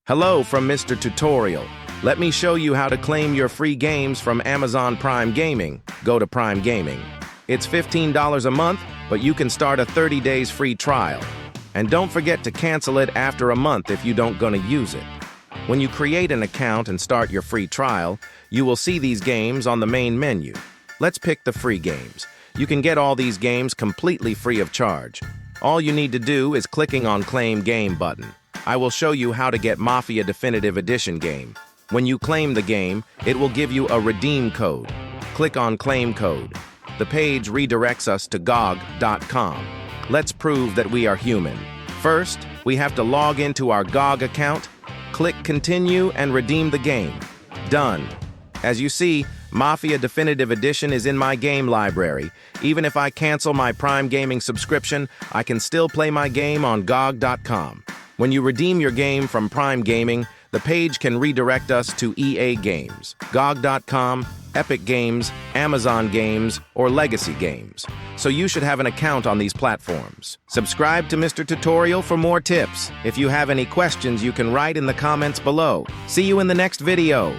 Hello from Mr. Tutorial. Let me show you how to claim your free games from Amazon Prime Gaming. Go to Prime Gaming. It's $15 a month, but you can start a 30 days free trial. And don't forget to cancel it after a month if you don't gonna use it. When you create an account and start your free trial, you will see these games on the main menu. Let's pick the free games. You can get all these games completely free of charge. All you need to do is clicking on Claim Game button. I will show you how to get Mafia Definitive Edition game. When you claim the game, it will give you a redeem code. Click on Claim Code. The page redirects us to GOG.com. Let's prove that we are human. First, we have to log into our GOG account, click Continue, and redeem the game. Done. As you see, Mafia Definitive Edition is in my game library. Even if I cancel my Prime Gaming subscription, I can still play my game on GOG.com. When you redeem your game from Prime Gaming, the page can redirect us to EA Games, GOG.com, Epic Games, Amazon Games, or Legacy Games. So you should have an account on these platforms. Subscribe to Mr. Tutorial for more tips. If you have any questions, you can write in the comments below. See you in the next video.